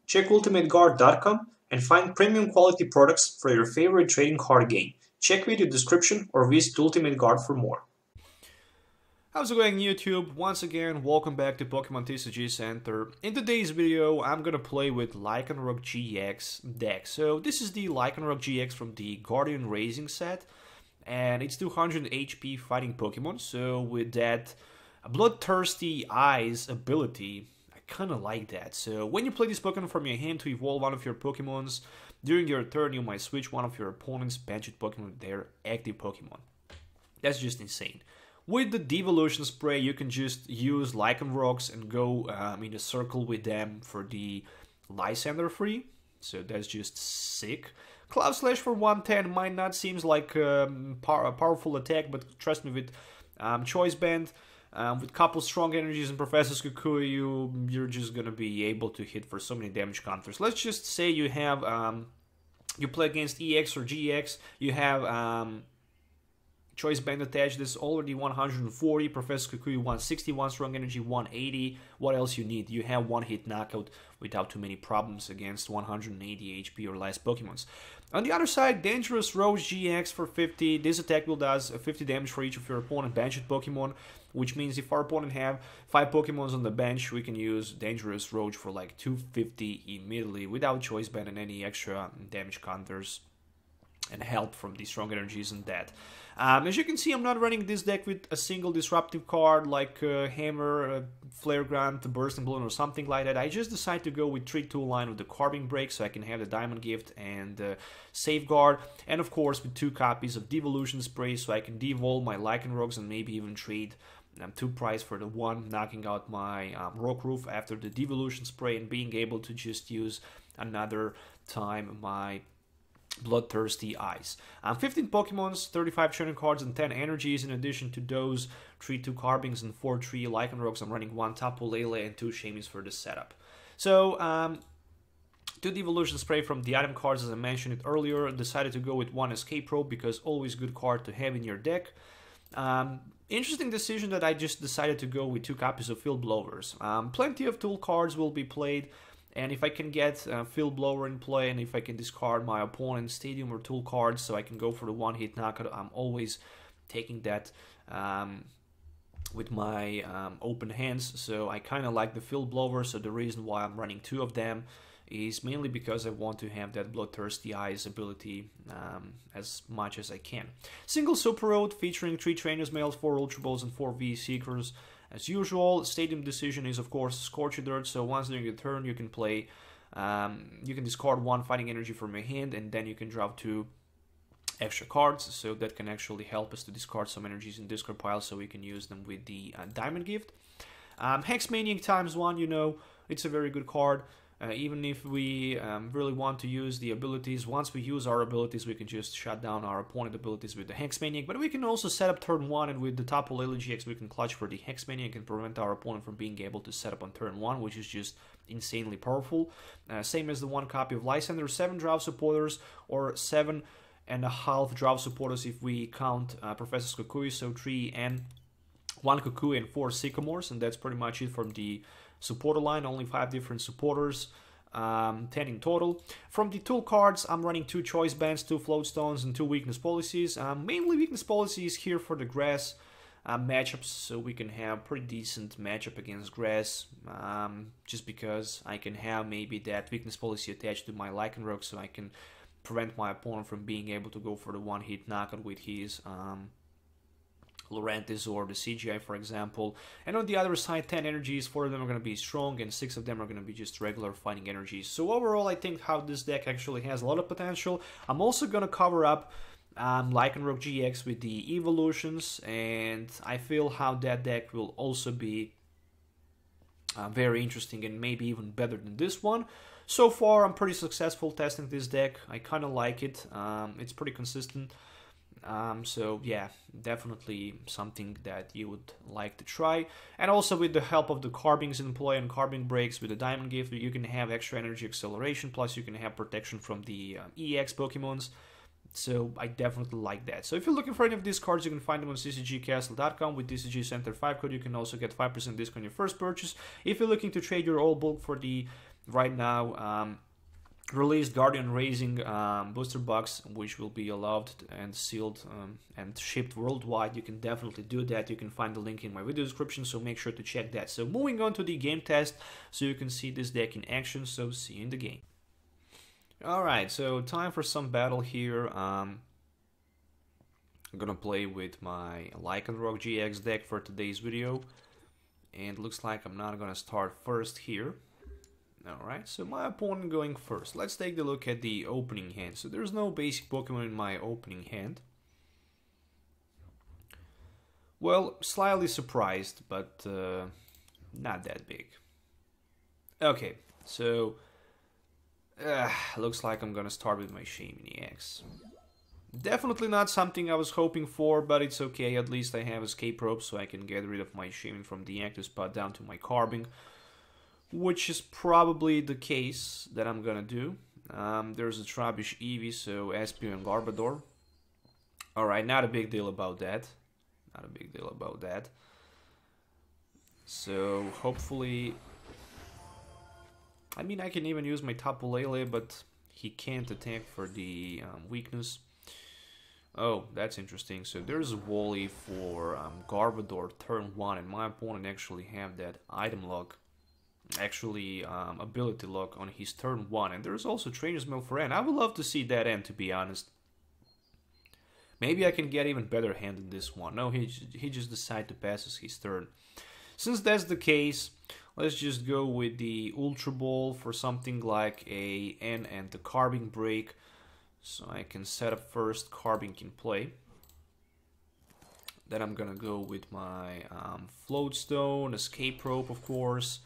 Check ultimateguard.com and find premium quality products for your favorite trading card game. Check video description or visit Ultimate Guard for more. How's it going, YouTube? Once again, welcome back to Pokemon TCG Center. In today's video, I'm gonna play with Lycanroc-GX deck. So this is the Lycanroc-GX from the Guardian Raising set, and it's 200 HP fighting Pokemon. So with that Bloodthirsty Eyes ability, I kinda like that. So when you play this Pokemon from your hand to evolve one of your Pokemons, during your turn you might switch one of your opponent's benched Pokemon with their active Pokemon. That's just insane. With the Devolution Spray, you can just use Lycanrocs and go in a circle with them for the Lysandre free. So that's just sick. Cloud Slash for 110 might not seem like a powerful attack, but trust me, with Choice Band, with couple strong energies and Professor Kukui, you're just gonna be able to hit for so many damage counters. Let's just say you have you play against EX or GX, you have Choice Band attached, this already 140, Professor Kukui 161, strong energy 180. What else you need? You have one hit knockout without too many problems against 180 HP or less Pokemons. On the other side, Dangerous Rose GX for 50. This attack will does 50 damage for each of your opponent benched Pokemon, which means if our opponent have 5 Pokemons on the bench, we can use Dangerous Rose for like 250 immediately without Choice Band and any extra damage counters and help from the strong energies and that. As you can see, I'm not running this deck with a single disruptive card like Hammer, Flare Grant, Bursting Balloon or something like that. I just decided to go with 3-tool line with the Carbink BREAK so I can have the Diamond Gift and Safeguard, and of course with 2 copies of Devolution Spray so I can devolve my Lycanrocs and maybe even trade 2 price for the 1, knocking out my Rockruff after the Devolution Spray and being able to just use another time my Bloodthirsty Eyes. 15 Pokemons, 35 training cards, and 10 energies. In addition to those 3-2 Carbinks and 4-3 Lycanrocs, I'm running 1 Tapu Lele and 2 Shaymins for the setup. So, 2 Devolution Spray from the item cards, as I mentioned it earlier. Decided to go with 1 Escape Rope because always good card to have in your deck. Interesting decision that I just decided to go with 2 copies of Field Blowers. Plenty of tool cards will be played. And if I can get Field Blower in play, and if I can discard my opponent's Stadium or Tool cards so I can go for the 1-hit knockout, I'm always taking that with my open hands. So I kind of like the Field Blower, so the reason why I'm running 2 of them is mainly because I want to have that Bloodthirsty Eyes ability as much as I can. Single Super Rod featuring 3 Trainers Mail, 4 Ultra Balls, and 4 V Seekers. As usual, Stadium Decision is of course Scorched Earth, so once during your turn you can play, you can discard 1 fighting energy from your hand and then you can drop 2 extra cards, so that can actually help us to discard some energies in discard pile so we can use them with the Diamond Gift. Hex Maniac ×1, you know, it's a very good card. Even if we really want to use the abilities, once we use our abilities, we can just shut down our opponent abilities with the Hex Maniac. But we can also set up turn 1, and with the Tapu Lele-GX, we can clutch for the Hex Maniac and prevent our opponent from being able to set up on turn 1, which is just insanely powerful. Same as the 1 copy of Lysandre, 7 draw supporters, or 7.5 draw supporters if we count Professor Kukui, so 3 and 1 Kukui and 4 Sycamores, and that's pretty much it from the supporter line. Only 5 different supporters, 10 in total. From the tool cards, I'm running 2 Choice Bands, 2 Float Stones, and 2 Weakness Policies. Mainly Weakness Policies here for the grass matchups, so we can have pretty decent matchup against grass, just because I can have maybe that Weakness Policy attached to my Lycanroc, so I can prevent my opponent from being able to go for the 1-hit knockout with his Lurantis or the CGI, for example. And on the other side, 10 energies, 4 of them are going to be strong and 6 of them are going to be just regular fighting energies. So overall, I think how this deck actually has a lot of potential. I'm also going to cover up Lycanroc-GX with the evolutions, and I feel how that deck will also be very interesting and maybe even better than this one. So far, I'm pretty successful testing this deck. I kind of like it. It's pretty consistent. So yeah, definitely something that you would like to try. And also with the help of the Carbinks in play and Carbink breaks with the Diamond Gift, you can have extra energy acceleration, plus you can have protection from the EX Pokemons. So I definitely like that. So if you're looking for any of these cards, you can find them on ccgcastle.com. With TCG Center 5 code, you can also get 5% discount on your first purchase. If you're looking to trade your old bulk for the right now released Guardian Raising booster box, which will be allowed and sealed and shipped worldwide. You can definitely do that. You can find the link in my video description, so make sure to check that. So moving on to the game test, so you can see this deck in action. So see you in the game. Alright, so time for some battle here. I'm gonna play with my Lycanroc-GX deck for today's video, and looks like I'm not gonna start first here. Alright, so my opponent going first. Let's take a look at the opening hand. So there's no basic Pokemon in my opening hand. Well, slightly surprised, but not that big. Okay, so looks like I'm gonna start with my Shaymin-EX. Definitely not something I was hoping for, but it's okay. At least I have Escape Rope, so I can get rid of my Shaymin from the active spot down to my Carbink, which is probably the case that I'm gonna do. There's a Trubbish Eevee, so Espeon and Garbodor. Alright, not a big deal about that. Not a big deal about that. So, hopefully... I mean, I can even use my Tapu Lele, but he can't attack for the weakness. Oh, that's interesting. So, there's a Wally for Garbodor turn 1, and my opponent actually have that item lock. Actually, ability lock on his turn 1, and there's also Trainers Mail for N. I would love to see that end, to be honest. Maybe I can get even better hand than this one. No, he just decided to pass his turn. Since that's the case, let's just go with the Ultra Ball for something like a N and the Carbink break. So I can set up first Carbink in play. Then I'm gonna go with my Float Stone, Escape Rope, of course,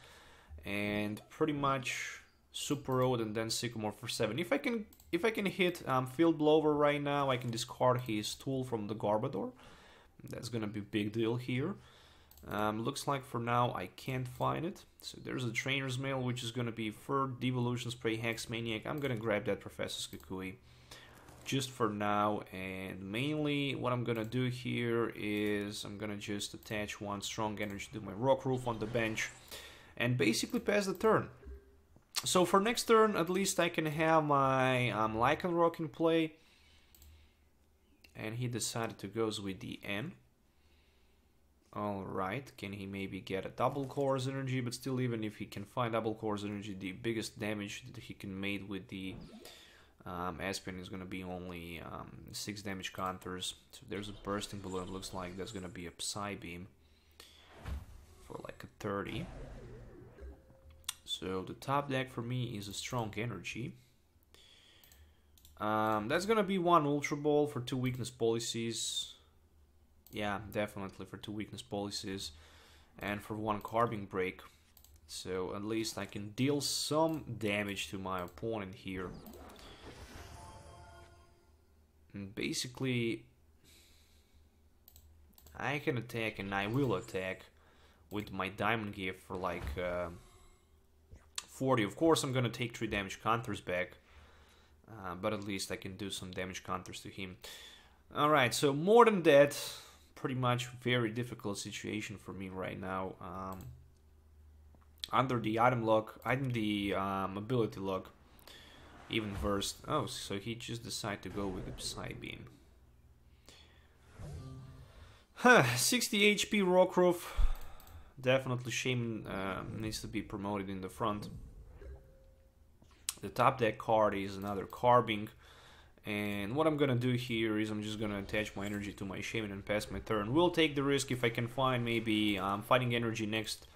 and pretty much Super Rod and then Sycamore for 7. If I can hit Field Blower right now, I can discard his tool from the Garbodor. That's gonna be a big deal here. Looks like for now I can't find it. So there's a Trainer's Mail, which is gonna be for Devolution Spray Hex Maniac. I'm gonna grab that Professor Kukui just for now, and mainly what I'm gonna do here is I'm gonna just attach one strong energy to my Rockruff on the bench and basically pass the turn. So for next turn, at least I can have my Lycanroc in play. And he decided to go with the N. Alright, can he maybe get a double Course energy? But still, even if he can find double Course energy, the biggest damage that he can make with the Espeon is going to be only 6 damage counters. So there's a Bursting Balloon, looks like that's going to be a Psybeam for like a 30. So the top deck for me is a Strong Energy. That's gonna be one Ultra Ball for 2 Weakness Policies. Yeah, definitely for 2 Weakness Policies. And for 1 Carbink break. So at least I can deal some damage to my opponent here. And basically, I can attack, and I will attack with my Diamond Gift for like 40. Of course, I'm gonna take 3 damage counters back, but at least I can do some damage counters to him. Alright, so more than that, pretty much very difficult situation for me right now. Under the item lock, the ability lock, even versed. Oh, so he just decided to go with the Psybeam. 60 HP Rockruff. Definitely Shaymin needs to be promoted in the front. The top deck card is another Carbink. And what I'm gonna do here is I'm just gonna attach my energy to my Shaymin and pass my turn. We'll take the risk if I can find maybe fighting energy next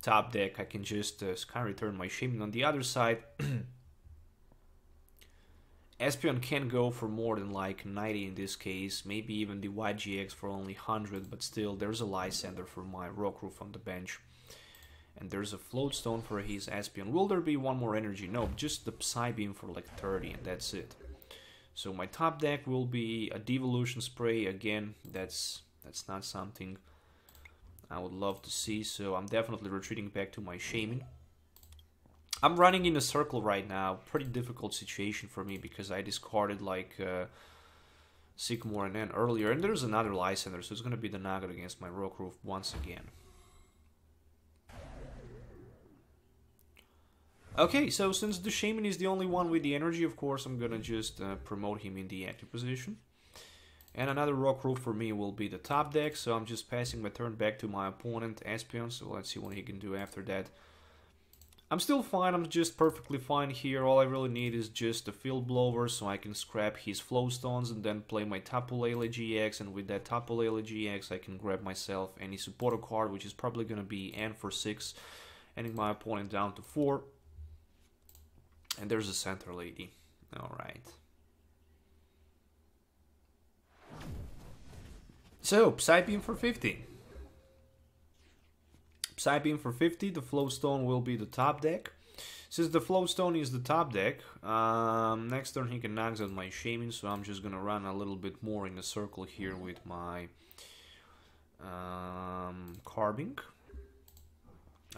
top deck. I can just sky return my Shaymin. On the other side, Espeon can go for more than like 90 in this case, maybe even the White GX for only 100, but still there's a Lysandre for my Rockruff on the bench. And there's a Float Stone for his Espeon. Will there be one more energy? No, just the Psybeam for like 30 and that's it. So my top deck will be a Devolution Spray. Again, that's not something I would love to see, so I'm definitely retreating back to my Shaymin. I'm running in a circle right now. Pretty difficult situation for me because I discarded like Sycamore and N earlier, and there's another Lysandre, so it's going to be the Nugget against my Rockruff once again. Okay, so since the Shaymin is the only one with the energy, of course, I'm gonna just promote him in the active position. And another Rockruff for me will be the top deck, so I'm just passing my turn back to my opponent, Espeon, so let's see what he can do after that. I'm still fine, I'm just perfectly fine here. All I really need is just a Field Blower, so I can scrap his Float Stones and then play my Tapu Lele-GX, and with that Tapu Lele-GX I can grab myself any supporter card, which is probably gonna be N for 6, ending my opponent down to 4. And there's a center lady. Alright. So, Psybeam for 50. Psybeam for 50, the Float Stone will be the top deck. Since the Float Stone is the top deck, next turn he can knock out my Shaymin, so I'm just gonna run a little bit more in a circle here with my Carbink.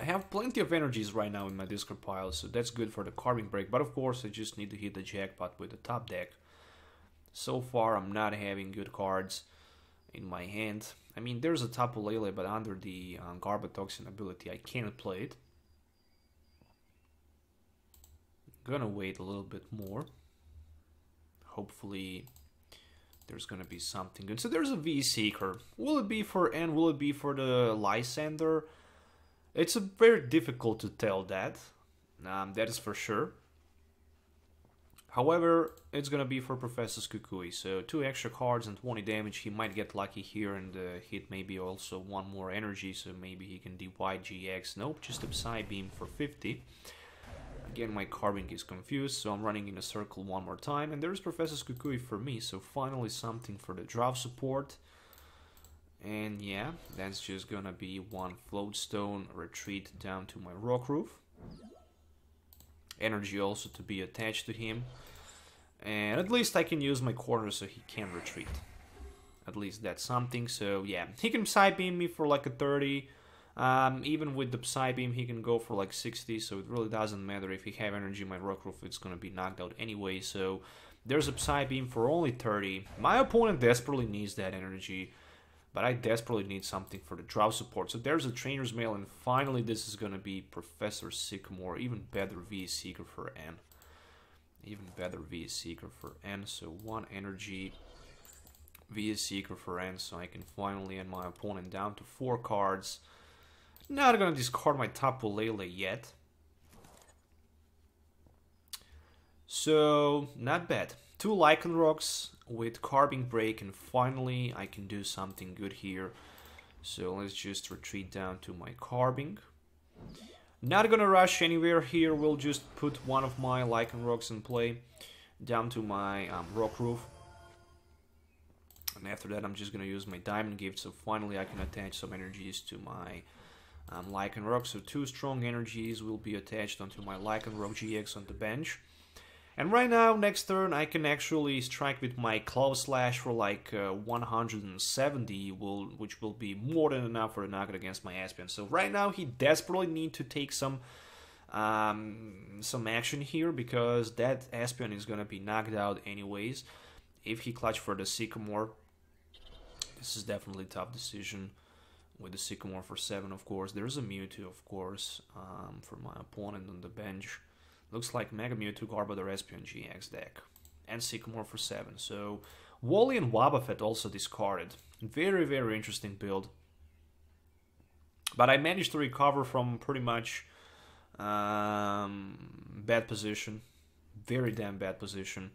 I have plenty of energies right now in my discard pile, so that's good for the Carbink break, but of course I just need to hit the jackpot with the top deck. So far I'm not having good cards in my hand. I mean, there's a Tapu Lele, but under the Garbotoxin ability I cannot play it. Gonna wait a little bit more. Hopefully there's gonna be something good. So there's a V-Seeker. Will it be for N? Will it be for the Lysandre? It's very difficult to tell that. That is for sure. However, it's gonna be for Professor Kukui. So 2 extra cards and 20 damage. He might get lucky here and hit maybe also 1 more energy. So maybe he can divide GX. Nope, just a Psybeam for 50. Again, my Carbink is confused, so I'm running in a circle one more time. And there's Professor Kukui for me. So finally something for the draw support. And yeah, that's just gonna be 1 Float Stone retreat down to my Rockruff. Energy also to be attached to him. And at least I can use my corner so he can retreat. At least that's something. So yeah, he can Psybeam me for like a 30. Even with the Psybeam he can go for like 60. So it really doesn't matter if he have energy. My Rockruff it's gonna be knocked out anyway. So there's a Psybeam for only 30. My opponent desperately needs that energy. But I desperately need something for the draw support. So there's a Trainers Mail, and finally this is going to be Professor Sycamore. Even better V-Seeker for N. Even better V-Seeker for N. So 1 energy V-Seeker for N. So I can finally end my opponent down to 4 cards. Not going to discard my Tapu Lele yet. So, not bad. 2 Lycanrocs with Carbink break, and finally I can do something good here. So let's just retreat down to my Carbink. Not gonna rush anywhere here, we'll just put one of my Lycanrocs in play down to my Rockruff. And after that I'm just gonna use my Diamond Gift, so finally I can attach some energies to my Lycanroc. So 2 strong energies will be attached onto my Lycanroc-GX on the bench. And right now, next turn, I can actually strike with my Claw Slash for like 170, which will be more than enough for a knockout against my Espeon. So right now, he desperately needs to take some action here, because that Espeon is going to be knocked out anyways. If he clutch for the Sycamore, this is definitely a tough decision. With the Sycamore for 7, of course. There's a Mewtwo, of course, for my opponent on the bench. Looks like Mega Mewtwo, Garbodor, Espeon GX deck. And Sycamore for 7. So, Wally and Wobbuffet also discarded. Very, very interesting build. But I managed to recover from pretty much bad position. Very damn bad position.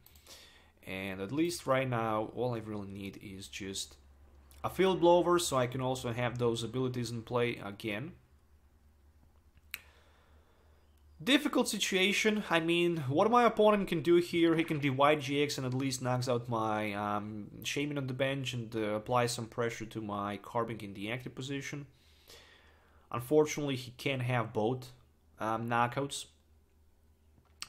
And at least right now, all I really need is just a Field Blower, so I can also have those abilities in play again. Difficult situation. I mean, what my opponent can do here, he can divide GX and at least knocks out my Shaymin on the bench and apply some pressure to my Carbink in the active position. Unfortunately, he can't have both knockouts.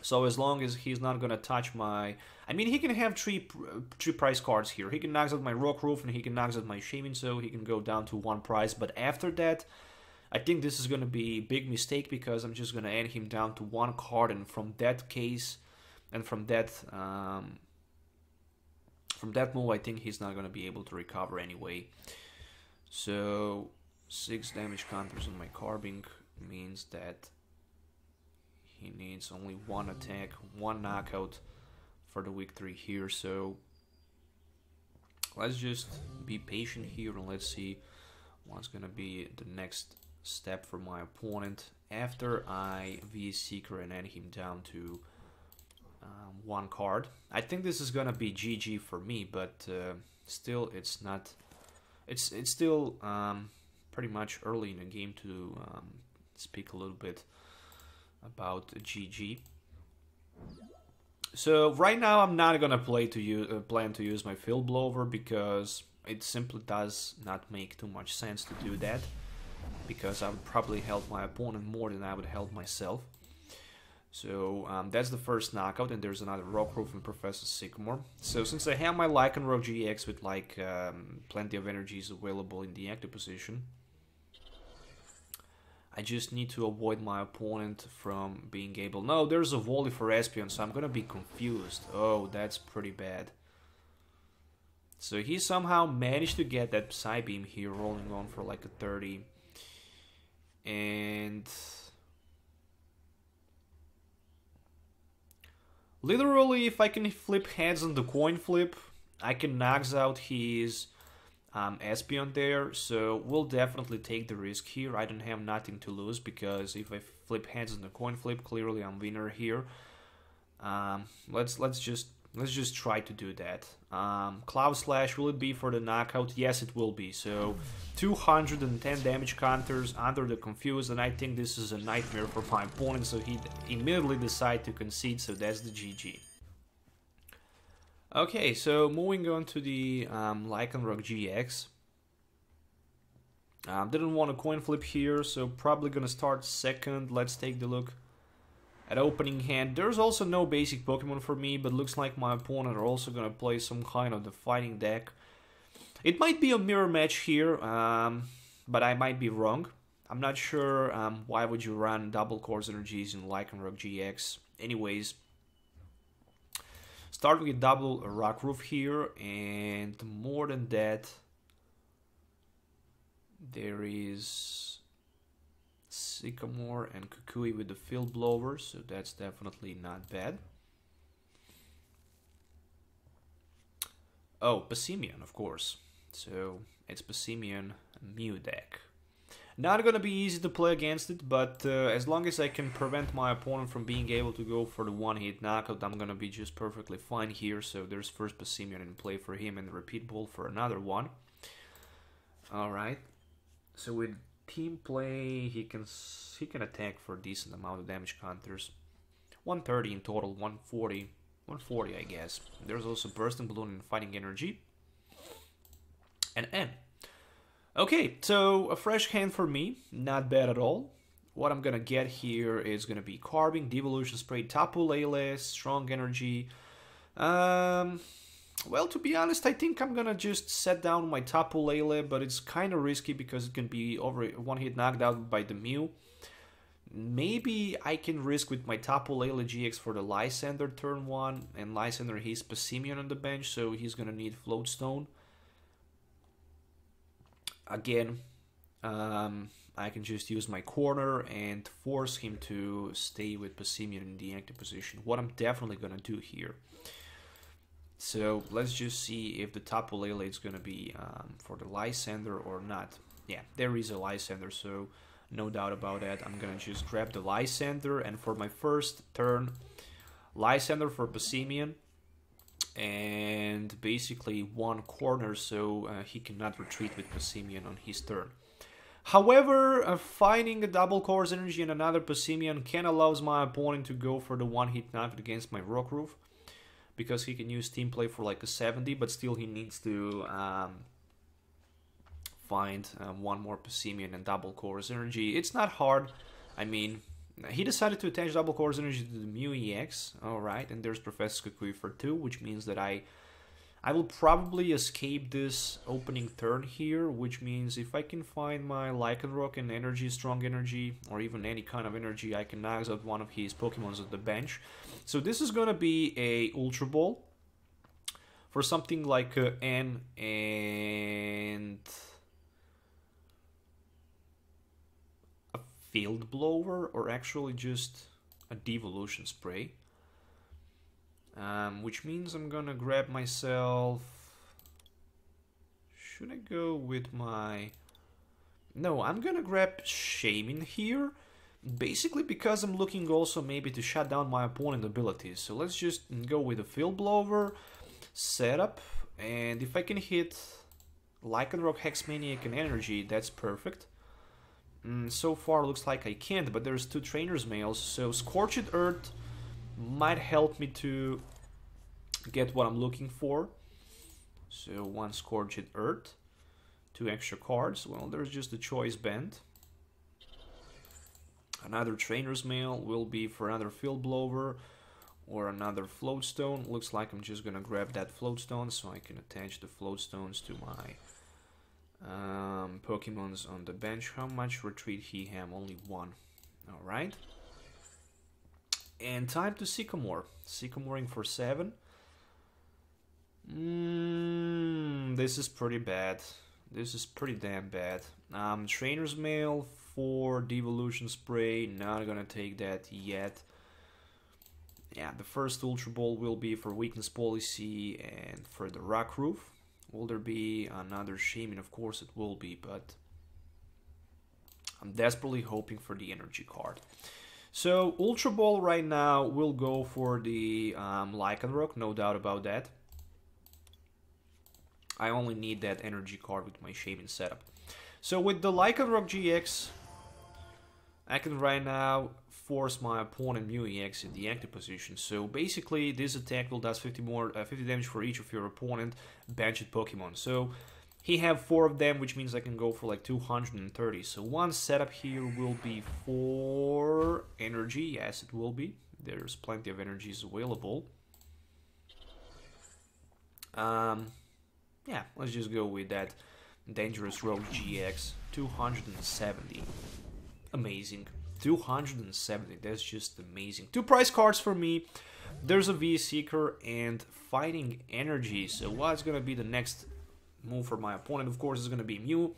So as long as he's not gonna touch my... I mean, he can have three prize cards here. He can knock out my Rockruff and he can knock out my Shaymin, so he can go down to 1 prize. But after that, I think this is gonna be a big mistake, because I'm just gonna end him down to 1 card, and from that case, and from that move, I think he's not gonna be able to recover anyway. So 6 damage counters on my Carbink means that He needs only one attack, one knockout for the victory here. So let's just be patient here and let's see what's gonna be the next step for my opponent after I VS Seeker and end him down to one card. I think this is gonna be GG for me, but still, it's not. It's still pretty much early in the game to speak a little bit about GG. So right now I'm not gonna plan to use my Field Blower because it simply does not make too much sense to do that, because I would probably help my opponent more than I would help myself. So that's the first knockout, and there's another Rockruff and Professor Sycamore. So since I have my Lycanroc-GX with like plenty of energies available in the active position, I just need to avoid my opponent from being able... No, there's a volley for Espeon, so I'm gonna be confused. Oh, that's pretty bad. So he somehow managed to get that Psybeam here, rolling on for like a 30. And... literally, if I can flip heads on the coin flip, I can knocks out his Espeon there. So we'll definitely take the risk here. I don't have nothing to lose because if I flip heads on the coin flip, clearly I'm winner here. Let's just try to do that. Cloud Slash, will it be for the knockout? Yes, it will be. So 210 damage counters under the Confuse, and I think this is a nightmare for my opponent, so he immediately decided to concede, so that's the GG. Okay, so moving on to the Lycanroc-GX. Didn't want a coin flip here, so probably gonna start second. Let's take the look at opening hand. There's also no basic Pokemon for me, but looks like my opponent are also gonna play some kind of the fighting deck. It might be a mirror match here, but I might be wrong. I'm not sure why would you run double Course Energies in Lycanroc-GX. Anyways, start with double Rockruff here, and more than that, there is Sycamore and Kukui with the Field Blower, so that's definitely not bad. Oh, Passimian, of course. So it's Passimian Mew deck. Not gonna be easy to play against it, but as long as I can prevent my opponent from being able to go for the one-hit knockout, I'm gonna be just perfectly fine here. So there's first Passimian in play for him and Repeat Ball for another one. Alright, so with team play, he can attack for a decent amount of damage counters. 130 in total, 140 I guess. There's also Bursting Balloon and Fighting Energy. And N. Okay, so a fresh hand for me, not bad at all. What I'm gonna get here is gonna be Carbink, Devolution Spray, Tapu Lele, Strong Energy. Well, to be honest, I think I'm gonna just set down my Tapu Lele, but it's kind of risky because it can be over one hit knocked out by the Mew. Maybe I can risk with my Tapu Lele-GX for the Lysandre turn 1, and Lysandre he's Passimian on the bench, so he's gonna need Float Stone. Again, I can just use my corner and force him to stay with Passimian in the active position. What I'm definitely gonna do here. So let's just see if the Tapu Lele is gonna be for the Lysandre or not. Yeah, there is a Lysandre, so no doubt about that. I'm gonna just grab the Lysandre, and for my first turn, Lysandre for Passimian, and basically one corner, so he cannot retreat with Passimian on his turn. However, finding a double Course Energy and another Passimian can allows my opponent to go for the one-hit knockout against my Rockruff, because he can use team play for like a 70, but still he needs to find one more Passimian and double Course Energy. It's not hard. I mean, he decided to attach double Course Energy to the Mew EX. Alright, and there's Professor Kukui for 2, which means that I will probably escape this opening turn here, which means if I can find my Lycanroc and energy, strong energy, or even any kind of energy, I can knock out one of his Pokemons at the bench. So this is gonna be a Ultra Ball for something like N and a Field Blower, or actually just a Devolution Spray. Which means I'm gonna grab myself... Should I go with my... No, I'm gonna grab Shaymin here. Basically because I'm looking also maybe to shut down my opponent's abilities. So let's just go with a Field Blower, setup, and if I can hit Lycanroc, Hex Maniac and Energy, that's perfect. So far looks like I can't, but there's 2 Trainers Mails, so Scorched Earth might help me to get what I'm looking for. So 1 Scorched Earth, 2 extra cards. Well, there's just a Choice Band. Another Trainer's Mail will be for another Field Blower or another Float Stone. Looks like I'm just gonna grab that Float Stone so I can attach the Float Stones to my Pokemons on the bench. How much retreat he have? Only 1. Alright. And time to Sycamore. Sycamoring for 7. This is pretty bad. This is pretty damn bad. Trainer's Mail for Devolution Spray. Not gonna take that yet. Yeah, the first Ultra Ball will be for Weakness Policy and for the Rockruff. Will there be another Shaymin? Of course it will be, but I'm desperately hoping for the energy card. So Ultra Ball right now will go for the Lycanroc, no doubt about that. I only need that energy card with my Shaymin setup. So with the Lycanroc-GX, I can right now force my opponent Mew-EX in the active position. So basically this attack will does 50 damage for each of your opponent benched Pokemon. So he have 4 of them, which means I can go for like 230. So one setup here will be for energy. Yes, it will be. There's plenty of energies available. Yeah, let's just go with that Dangerous Rogue GX 270. Amazing. 270, that's just amazing. 2 prize cards for me. There's a V Seeker and Fighting Energy. So what's gonna be the next move for my opponent? Of course, it's gonna be Mew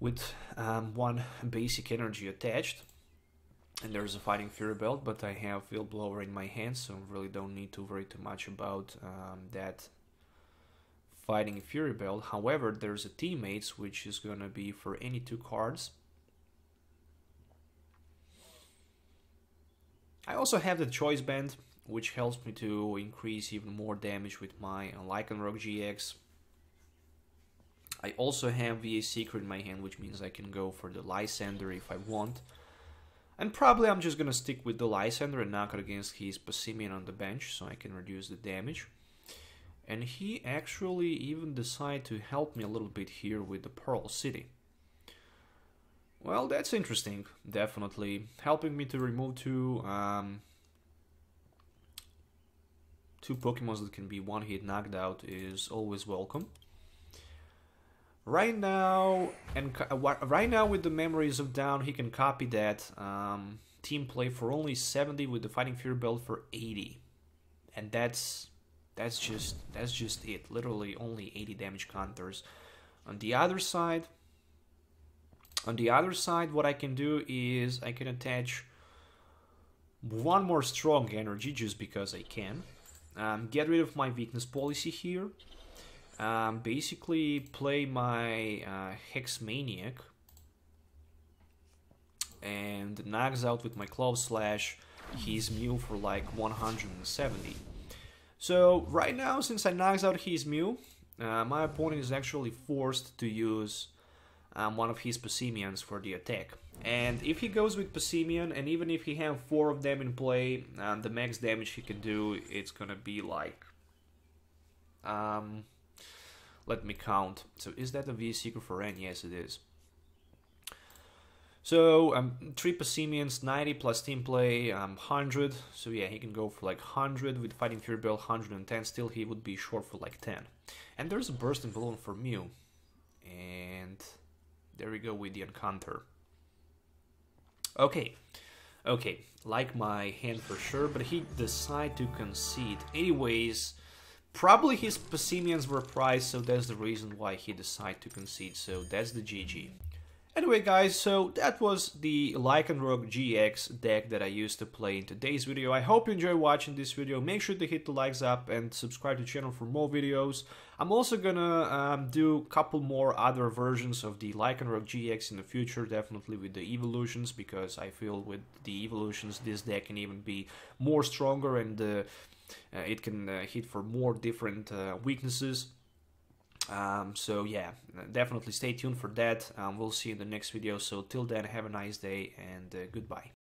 with 1 basic energy attached. And there's a Fighting Fury Belt, but I have Field Blower in my hand, so I really don't need to worry too much about that Fighting Fury Belt. However, there's a Teammates, which is gonna be for any 2 cards. I also have the Choice Band, which helps me to increase even more damage with my Lycanroc-GX. I also have VA Seeker in my hand, which means I can go for the Lysandre if I want. And probably I'm just gonna stick with the Lysandre and knock it against his Passimian on the bench, so I can reduce the damage. And he actually even decided to help me a little bit here with the Pearl City. Well, that's interesting, definitely. Helping me to remove 2 Pokemons that can be one-hit knocked out is always welcome. Right now, with the Memories of Down, he can copy that team play for only 70 with the Fighting Fury Belt for 80. And that's just it. Literally only 80 damage counters. On the other side, what I can do is I can attach 1 more strong energy just because I can. Get rid of my Weakness Policy here. Basically play my Hex Maniac and knocks out with my Claw Slash his Mew for like 170. So right now, since I knocks out his Mew, my opponent is actually forced to use one of his Passimians for the attack. And if he goes with Passimian, and even if he have 4 of them in play, the max damage he can do, it's gonna be like... let me count. So is that a V Seeker for N? Yes, it is. So 3 Passimians, 90 plus team play, 100. So yeah, he can go for like 100 with Fighting Fury Belt, 110. Still, he would be short for like 10. And there's a Bursting Balloon for Mew. And there we go with the encounter. Okay, like my hand for sure, but he decided to concede. Anyways, probably his Passimians were prized, so that's the reason why he decided to concede. So that's the GG. Anyway guys, so that was the Lycanroc-GX deck that I used to play in today's video. I hope you enjoy watching this video. Make sure to hit the likes up and subscribe to the channel for more videos. I'm also gonna do a couple more other versions of the Lycanroc-GX in the future, definitely with the evolutions, because I feel with the evolutions this deck can even be more stronger and it can hit for more different weaknesses. So yeah, definitely stay tuned for that. We'll see you in the next video. So till then, have a nice day and goodbye.